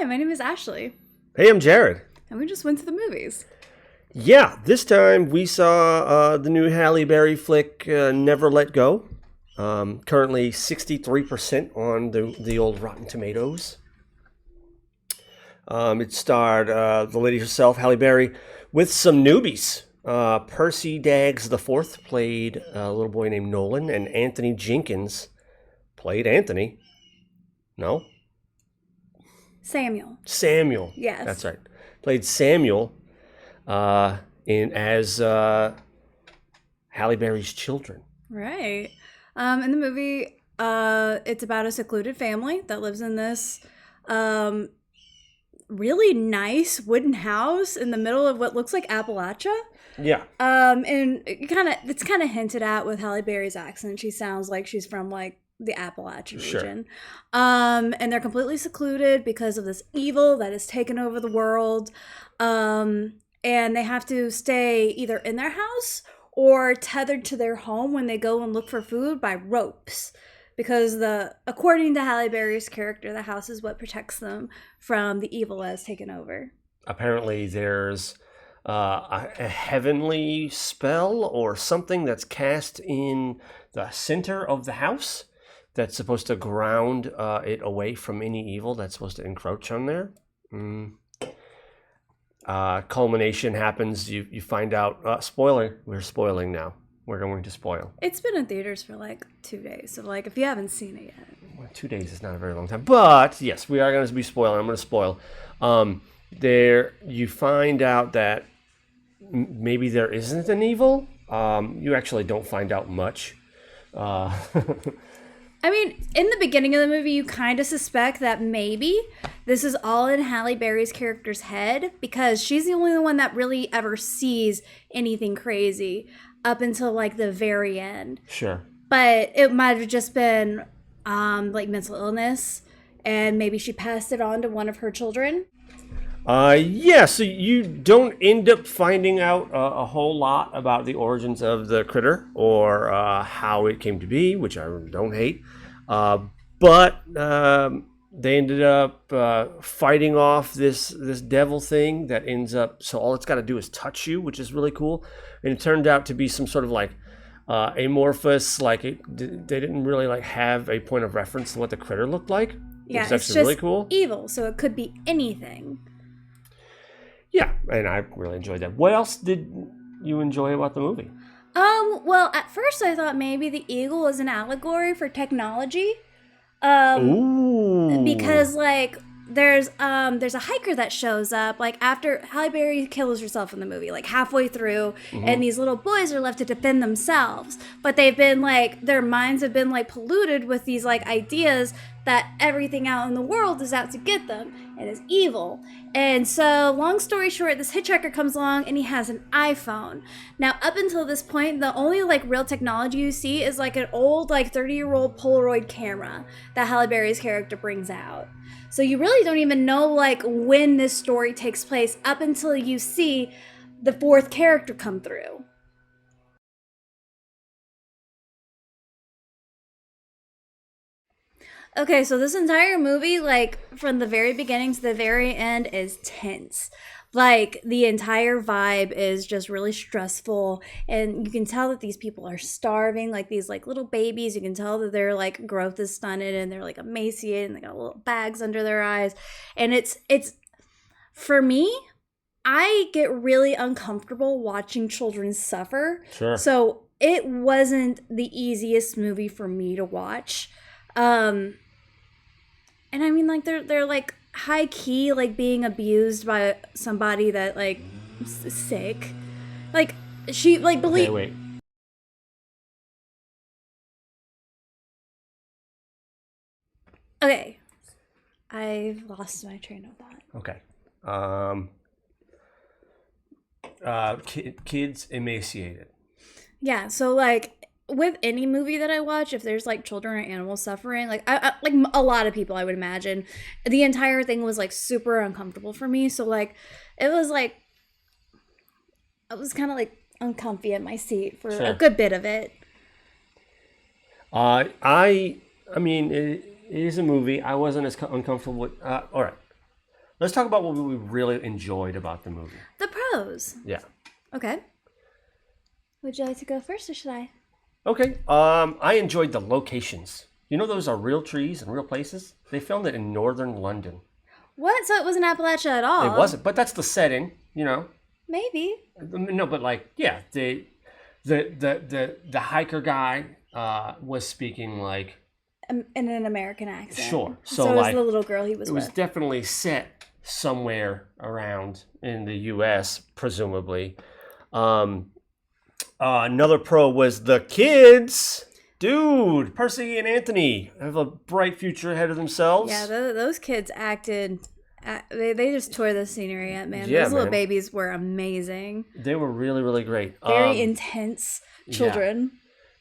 Hi, my name is Ashley, Hey, I'm Jared. and we just went to the movies. Yeah, this time we saw the new Halle Berry flick, Never Let Go. Currently 63% on the old Rotten Tomatoes. It starred the lady herself, Halle Berry, with some newbies. Percy Daggs IV played a little boy named Nolan, and Anthony Jenkins played Anthony. No? Samuel. Yes. That's right. Played Samuel as Halle Berry's children. Right. In the movie, it's about a secluded family that lives in this really nice wooden house in the middle of what looks like Appalachia. Yeah. And it's kind of hinted at with Halle Berry's accent. She sounds like she's from like the Appalachian region. And they're completely secluded because of this evil that has taken over the world. And they have to stay either in their house or tethered to their home when they go and look for food by ropes. Because according to Halle Berry's character, the house is what protects them from the evil that has taken over. Apparently there's a heavenly spell or something that's cast in the center of the house that's supposed to ground it away from any evil that's supposed to encroach on there. Culmination happens. You find out. Spoiler. We're spoiling now. We're going to spoil. It's been in theaters for like 2 days. So like if you haven't seen it yet. Well, 2 days is not a very long time. But yes, we are going to be spoiling. I'm going to spoil. There you find out that maybe there isn't an evil. You actually don't find out much. I mean, in the beginning of the movie, you kind of suspect that maybe this is all in Halle Berry's character's head because she's the only one that really ever sees anything crazy up until like the very end. Sure. But it might have just been like mental illness, and maybe she passed it on to one of her children. Yeah, so you don't end up finding out a whole lot about the origins of the critter or how it came to be, which I don't hate. But they ended up fighting off this devil thing that ends up, so all it's got to do is touch you, which is really cool. And it turned out to be some sort of like amorphous, like they didn't really like have a point of reference to what the critter looked like. Yeah, it's just really cool. Evil, so it could be anything. Yeah, and I really enjoyed that. What else did you enjoy about the movie? Well, at first I thought maybe the eagle was an allegory for technology. Ooh. Because like there's a hiker that shows up like after Halle Berry kills herself in the movie, like halfway through, and these little boys are left to defend themselves. But they've been like their minds have been like polluted with these like ideas that everything out in the world is out to get them and is evil. And so, long story short, this hitchhiker comes along and he has an iPhone. Now, up until this point, the only like real technology you see is like an old like 30-year-old Polaroid camera that Halle Berry's character brings out. So you really don't even know like when this story takes place up until you see the fourth character come through. Okay, so this entire movie, like, from the very beginning to the very end is tense. Like, the entire vibe is just really stressful, and you can tell that these people are starving, like, these, like, little babies. You can tell that their, like, growth is stunted, and they're, like, emaciated, and they got little bags under their eyes. And it's for me, I get really uncomfortable watching children suffer. Sure. So it wasn't the easiest movie for me to watch. And I mean, like, they're like high key, like being abused by somebody that like is sick. Like she like believe. Okay, wait. Okay, I've lost my train of thought. Okay. Kids emaciated. Yeah. So like with any movie that I watch, if there's like children or animals suffering, like I like a lot of people, I would imagine, the entire thing was like super uncomfortable for me. So like, it was like, I was kind of like uncomfy in my seat for a good bit of it. I mean, it is a movie. I wasn't as uncomfortable with. All right. Let's talk about what we really enjoyed about the movie. The pros. Yeah. Okay. Would you like to go first, or should I? Okay. I enjoyed the locations. You know, those are real trees and real places. They filmed it in northern London. What? So it wasn't Appalachia at all? It wasn't, but that's the setting. You know. Maybe. No, but like, yeah, the hiker guy was speaking like In an American accent. Sure. So was like, the little girl he was it with. was definitely set somewhere around in the U.S., presumably. Another pro was the kids. Dude, Percy and Anthony have a bright future ahead of themselves. Yeah, those kids acted. They just tore the scenery up, man. Yeah, Those little man. babies were amazing. They were really, really great. Very intense children.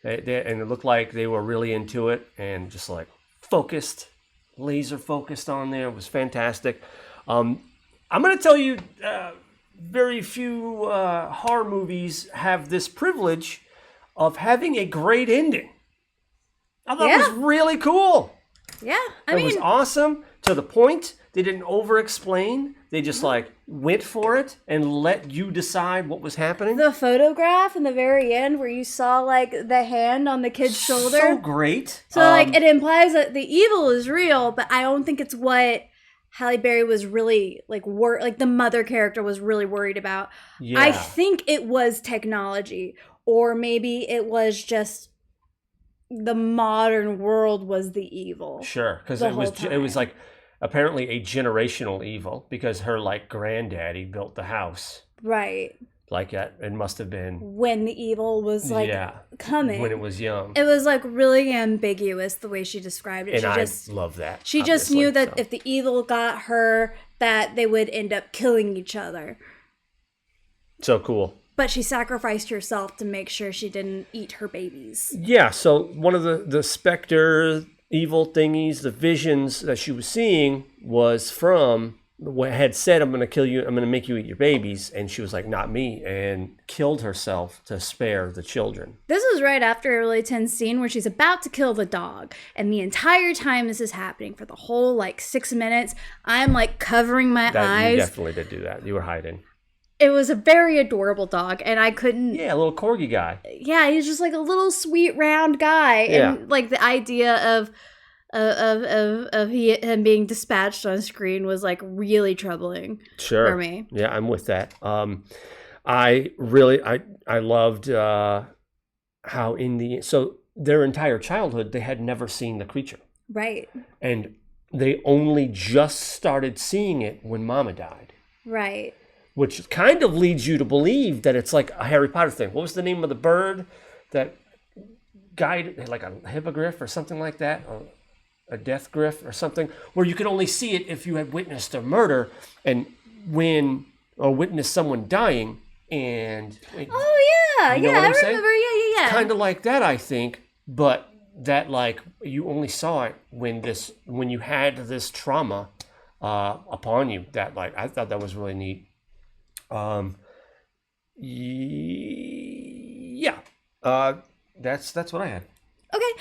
Yeah. And it looked like they were really into it and just like focused, laser focused on there. It was fantastic. I'm going to tell you, very few horror movies have this privilege of having a great ending. I thought it was really cool. Yeah, It was awesome, to the point. They didn't over-explain. They just like went for it and let you decide what was happening. the photograph in the very end where you saw like the hand on the kid's shoulder. So great. So like it implies that the evil is real, but I don't think it's what Halle Berry was really like the mother character was really worried about. Yeah. I think it was technology, or maybe it was just the modern world was the evil. Sure, because the it was whole it was time. like apparently a generational evil because her like granddaddy built the house. Right. Like it must have been When the evil was like coming. when it was young. It was like really ambiguous the way she described it. And She love that. She just knew that if the evil got her, that they would end up killing each other. So cool. But she sacrificed herself to make sure she didn't eat her babies. Yeah, so one of the specter evil thingies, the visions that she was seeing was from what had said, I'm going to kill you, I'm going to make you eat your babies. And she was like, not me, and killed herself to spare the children. This is right after a really tense scene where she's about to kill the dog. And the entire time this is happening, for the whole like 6 minutes, I'm like covering my eyes. You definitely did do that. You were hiding. It was a very adorable dog, and I couldn't... Yeah, a little corgi guy. Yeah, he's just like a little sweet round guy. Yeah. And like the idea of him being dispatched on screen was like really troubling for me. Yeah, I'm with that. I loved how so their entire childhood they had never seen the creature. Right. And they only just started seeing it when Mama died. Right. Which kind of leads you to believe that it's like a Harry Potter thing. What was the name of the bird that guided, like a hippogriff or something like that? Or a death griff or something, where you could only see it if you had witnessed a murder and witnessed someone dying. And oh yeah, you know yeah, I saying? remember. Yeah. Kind of like that, I think, but that like you only saw it when you had this trauma upon you. That like I thought that was really neat. Yeah. That's what I had. Okay.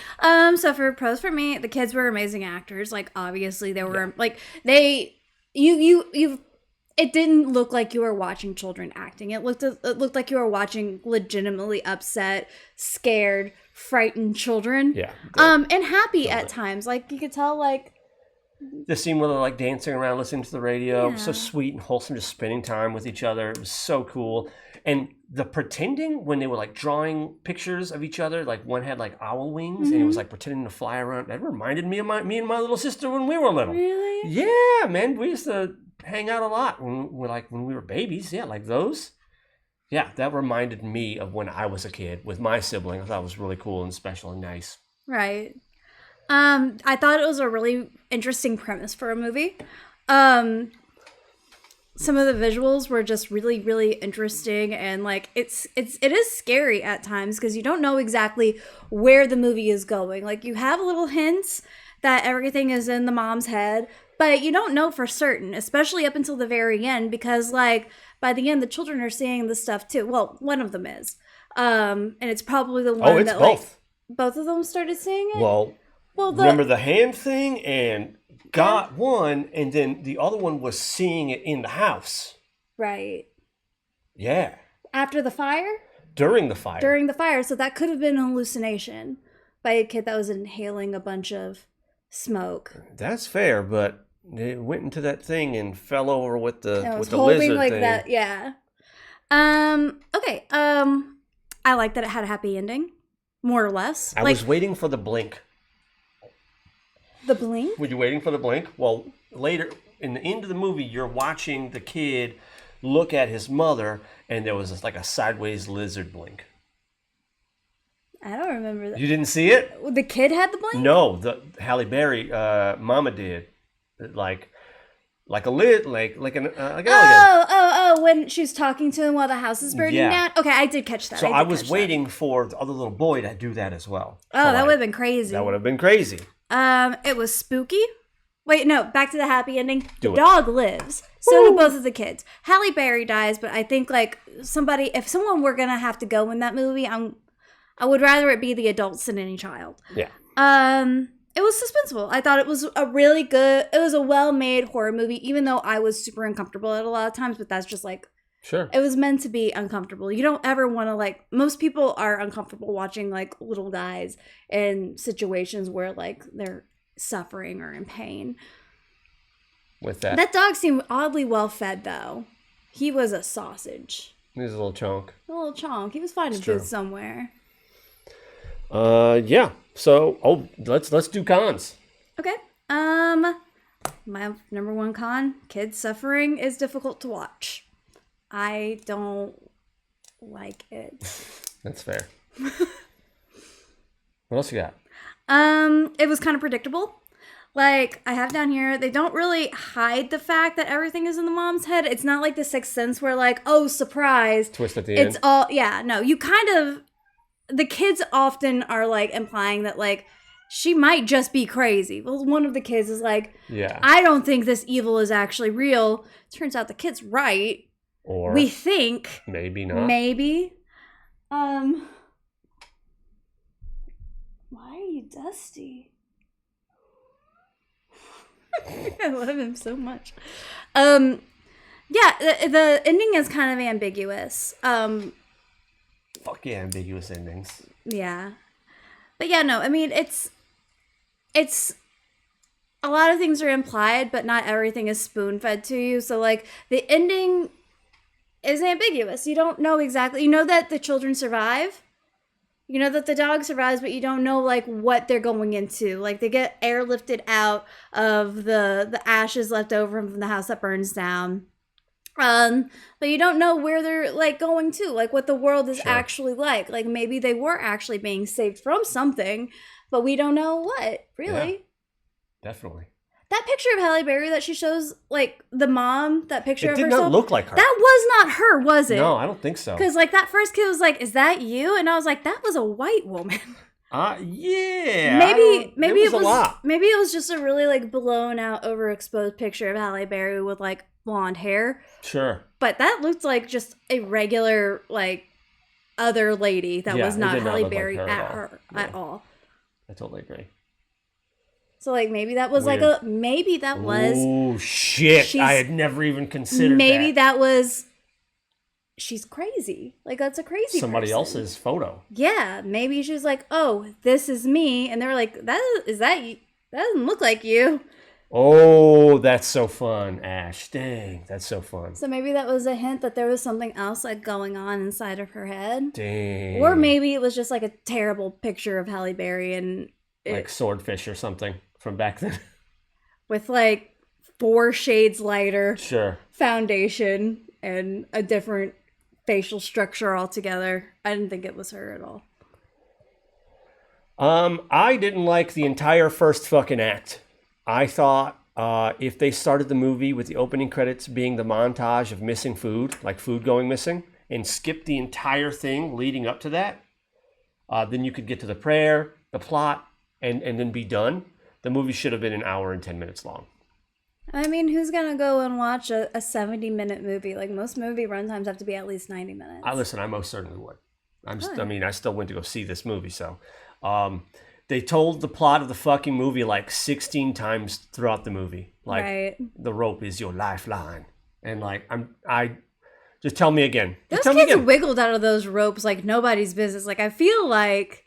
So for pros for me, the kids were amazing actors. Like obviously they were like it didn't look like you were watching children acting. It looked like you were watching legitimately upset, scared, frightened children. Yeah. And happy at times. Like you could tell like the scene where they're like dancing around, listening to the radio, was so sweet and wholesome, just spending time with each other. It was so cool. And the pretending when they were like drawing pictures of each other, like one had like owl wings and it was like pretending to fly around. That reminded me of me and my little sister when we were little. Really? Yeah, man. We used to hang out a lot when we were babies. Yeah, like those. Yeah, that reminded me of when I was a kid with my sibling. I thought it was really cool and special and nice. Right. I thought it was a really interesting premise for a movie. Some of the visuals were just really, really interesting, and like it is scary at times because you don't know exactly where the movie is going. Like you have little hints that everything is in the mom's head, but you don't know for certain, especially up until the very end, because like by the end the children are seeing the stuff too. Well, one of them is, and it's probably the one that both. Like both of them started seeing it. Well, remember the hand thing and got one, and then the other one was seeing it in the house. Right. Yeah. After the fire? During the fire. During the fire. So that could have been an hallucination by a kid that was inhaling a bunch of smoke. That's fair, but it went into that thing and fell over with the holding lizard like thing. that, yeah. Okay. I like that it had a happy ending, more or less. I was waiting for the blink. The blink? Were you waiting for the blink? Well, later in the end of the movie, you're watching the kid look at his mother, and there was like a sideways lizard blink. I don't remember that. You didn't see it? The kid had the blink? No, the Halle Berry mama did, like a lid, like an alligator. When she's talking to him while the house is burning down. Okay, I did catch that. So I was waiting for the other little boy to do that as well. Oh, that would have been crazy. That would have been crazy. It was spooky. Wait, no, back to the happy ending. The it. dog lives. So do both of the kids. Halle Berry dies, but I think like if someone were gonna have to go in that movie, I would rather it be the adults than any child. Yeah. It was suspenseful. I thought it was it was a well-made horror movie, even though I was super uncomfortable at a lot of times, but that's just like, sure. It was meant to be uncomfortable. You don't ever want to most people are uncomfortable watching like little guys in situations where like they're suffering or in pain. With that. That dog seemed oddly well fed though. He was a sausage. He was a little chunk. A little chonk. He was finding food somewhere. Yeah. So, let's do cons. Okay. My number one con, kids suffering is difficult to watch. I don't like it. That's fair. What else you got? It was kind of predictable. Like, I have down here, they don't really hide the fact that everything is in the mom's head. It's not like the Sixth Sense where like, oh, surprise. Twist at the end. It's all, yeah, no, you kind of, the kids often are like implying that like, she might just be crazy. Well, one of the kids is like, yeah, I don't think this evil is actually real. Turns out the kid's right. Or we think. Maybe not. Maybe. Why are you dusty? I love him so much. Yeah, the ending is kind of ambiguous. Fuck yeah, ambiguous endings. Yeah. But yeah, no, I mean, it's a lot of things are implied, but not everything is spoon-fed to you. So, like, the ending is ambiguous. You don't know exactly. You know that the children survive. You know that the dog survives, but you don't know, like, what they're going into. Like, they get airlifted out of the ashes left over from the house that burns down. But you don't know where they're, like, going to. Like, what the world is actually like. Like, maybe they were actually being saved from something, but we don't know what, really. Yeah, definitely. That picture of Halle Berry that she shows, like, the mom, that picture of herself. It did not look like her. That was not her, was it? No, I don't think so. Because, like, that first kid was like, is that you? And I was like, that was a white woman. Yeah. Maybe it was a lot. Maybe it was just a really, like, blown out, overexposed picture of Halle Berry with, like, blonde hair. Sure. But that looked like just a regular, like, other lady that was not Halle Berry at all. I totally agree. So, like, maybe that was Weird. Oh, shit. I had never even considered maybe that was, she's crazy. Like, that's a crazy somebody person. else's photo. Yeah, maybe she's like, oh, this is me. And they were like, is that you? That doesn't look like you. Oh, that's so fun, Ash. Dang, that's so fun. So maybe that was a hint that there was something else, like, going on inside of her head. Dang. Or maybe it was just, like, a terrible picture of Halle Berry and... like Swordfish or something from back then. With, like, 4 shades lighter. Sure. Foundation and a different facial structure altogether. I didn't think it was her at all. I didn't like the entire first fucking act. I thought if they started the movie with the opening credits being the montage of missing food, like food going missing, and skipped the entire thing leading up to that, then you could get to the prayer, the plot, and then be done. The movie should have been an hour and 10 minutes long. I mean, who's going to go and watch a 70-minute movie? Like, most movie runtimes have to be at least 90 minutes. I most certainly would. I still went to go see this movie, so... they told the plot of the fucking movie like 16 times throughout the movie. Like, Right. the rope is your lifeline. And like, I just tell me again. Just Those tell me kids again. wiggled out of those ropes like nobody's business. Like, I feel like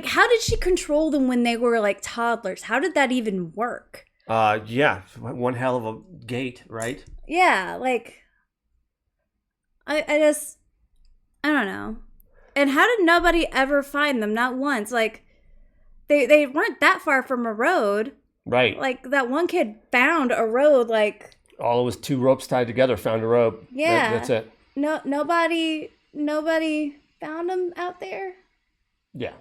how did she control them when they were like toddlers? How did that even work? Yeah, one hell of a gate, right? Yeah, like I don't know. And how did nobody ever find them? Not once. Like they weren't that far from a road. Right. Like that one kid found a road. Like All it was 2 ropes tied together, found a rope. yeah, That's it. Nobody found them out there. Yeah.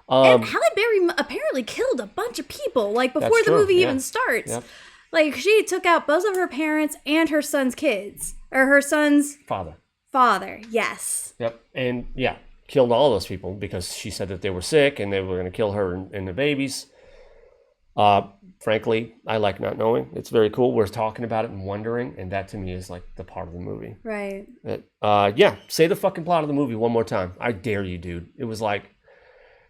And Halle Berry apparently killed a bunch of people. Like before That's the true, movie yeah. even starts. Yep. Like she took out both of her parents and her son's kids, or her son's father. Yes. Yep. And yeah, killed all those people because she said that they were sick and they were going to kill her and the babies. Frankly, I like not knowing. It's very cool. We're talking about it and wondering, and that to me is like the part of the movie. Right. Yeah, say the fucking plot of the movie one more time. I dare you, dude. It was like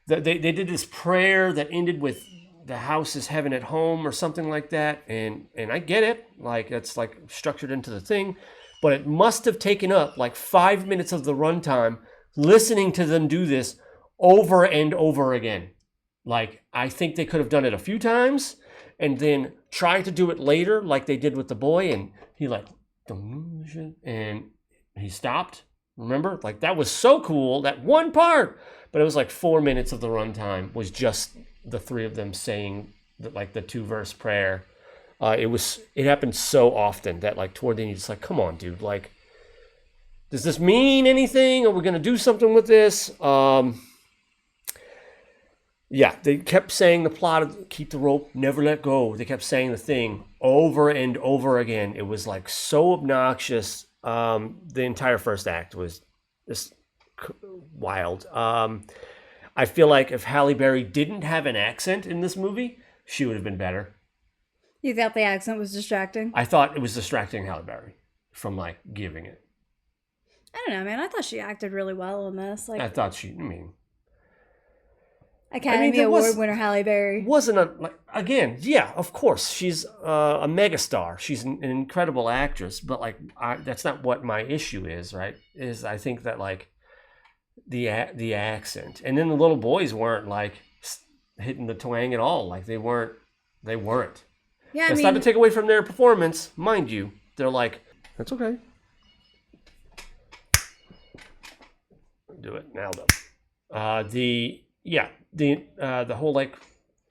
they did this prayer that ended with the house is heaven at home or something like that, and I get it. Like it's like structured into the thing, but it must have taken up like 5 minutes of the runtime listening to them do this over and over again. Like, I think they could have done it a few times and then try to do it later like they did with the boy. And he like, and he stopped. Remember? Like, that was so cool, that one part. But it was like 4 minutes of the runtime was just the 3 of them saying like the 2-verse prayer. It happened so often that like toward the end, you're just like, come on, dude. Like, does this mean anything? Are we going to do something with this? Yeah, they kept saying the plot of keep the rope, never let go. They kept saying the thing over and over again. It was like so obnoxious. The entire first act was just wild. I feel like if Halle Berry didn't have an accent in this movie, she would have been better. You thought the accent was distracting? I thought it was distracting Halle Berry from like giving it. I don't know, man. I thought she acted really well in this. Like, Academy Award winner Halle Berry. Again, yeah, of course, she's a megastar. She's an incredible actress, but like that's not what my issue is, right? Is I think that like the accent, and then the little boys weren't like hitting the twang at all. Like they weren't. Yeah, That's not to take away from their performance, mind you. They're like, that's okay. Do it now though. The whole like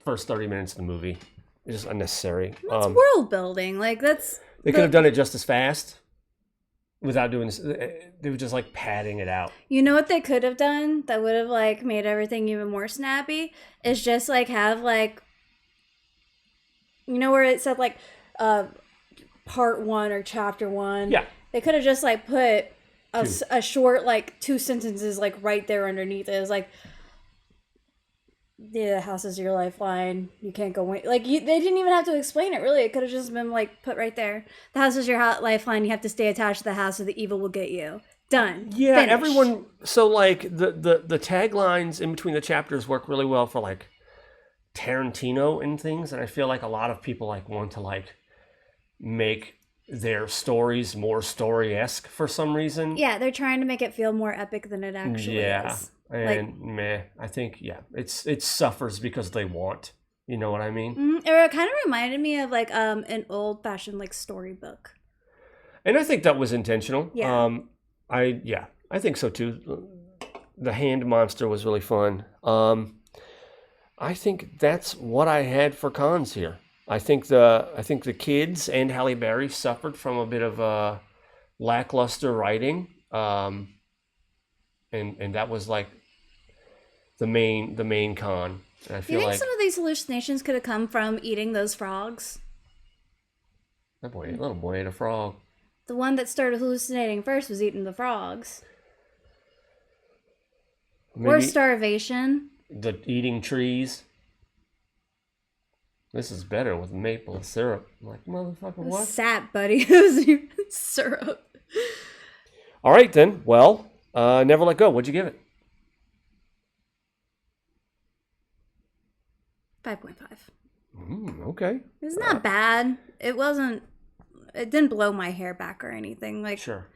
first 30 minutes of the movie is just unnecessary. That's world building. Like they could have done it just as fast without doing this. They were just like padding it out. You know what they could have done that would have like made everything even more snappy is just like have like, you know where it said like part 1 or chapter 1. Yeah. They could have just like put a short like 2 sentences like right there underneath it. It was like, yeah, the house is your lifeline. You can't go away. Like they didn't even have to explain it. Really, it could have just been like put right there. The house is your lifeline. You have to stay attached to the house, or the evil will get you. Done. Yeah, Finished. everyone. So like the taglines in between the chapters work really well for like Tarantino and things, and I feel like a lot of people like want to like make their stories more story-esque for some reason. Yeah, they're trying to make it feel more epic than it actually is. And I think it suffers because they want. You know what I mean? It kind of reminded me of like an old-fashioned like storybook. And I think that was intentional. Yeah. I think so too. The hand monster was really fun. I think that's what I had for cons here. I think the kids and Halle Berry suffered from a bit of lackluster writing, and that was like the main con. And I feel You think like some of these hallucinations could have come from eating those frogs? that little boy ate a frog. The one that started hallucinating first was eating the frogs. Or starvation. The eating trees. This is better with maple syrup. I'm like, motherfucker, what? Sap, buddy. It was even syrup. All right, then. Well, Never Let Go. What'd you give it? 5.5. Okay. It's not bad. It didn't blow my hair back or anything. Like, sure.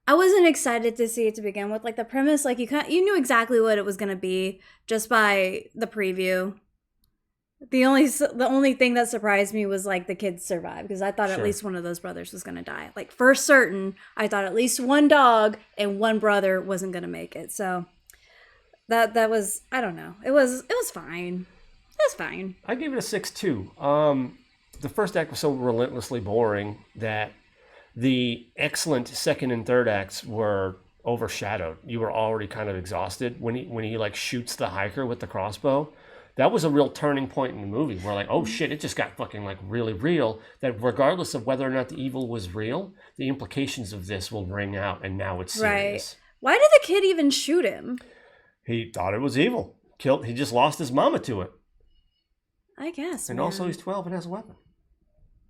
I wasn't excited to see it to begin with. Like, the premise, like, you knew exactly what it was going to be just by the preview. The only thing that surprised me was, like, the kids survived, because I thought at least one of those brothers was going to die. Like, for certain, I thought at least one dog and one brother wasn't going to make it. So that was, I don't know. It was fine. It was fine. I gave it a 6.2. The first act was so relentlessly boring that the excellent second and third acts were overshadowed. You were already kind of exhausted when he like shoots the hiker with the crossbow. That was a real turning point in the movie where, like, oh shit, it just got fucking like really real. That regardless of whether or not the evil was real, the implications of this will ring out, and now it's serious. Right. Why did the kid even shoot him? He thought it was evil. He just lost his mama to it. I guess. And also he's 12 and has a weapon.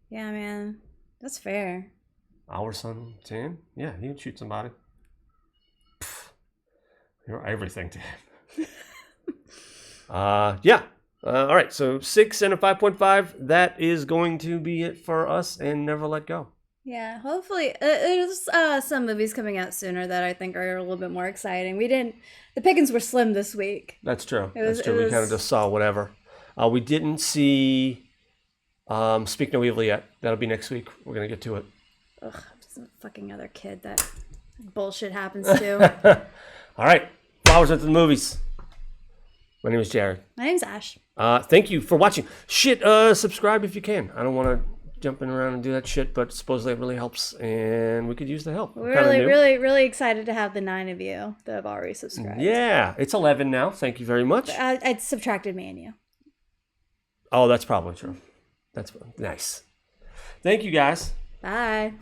Yeah, man. That's fair. Our son, 10? Yeah, he would shoot somebody. Pfft. You're everything to him. Yeah. All right, so 6 and a 5.5. That is going to be it for us and Never Let Go. Yeah, hopefully. There's some movies coming out sooner that I think are a little bit more exciting. The pickings were slim this week. That's true. That's true. We kind of just saw whatever. We didn't see Speak No Evil yet. That'll be next week. We're going to get to it. Ugh, some fucking other kid that bullshit happens to. All right. Flowers at the Movies. My name is Jared. My name's Ash. Thank you for watching. Subscribe if you can. I don't want to jump in around and do that shit, but supposedly it really helps, and we could use the help. We're really excited to have the 9 of you that have already subscribed. Yeah, it's 11 now. Thank you very much. I subtracted me and you. Oh, that's probably true. That's nice. Thank you, guys. Bye.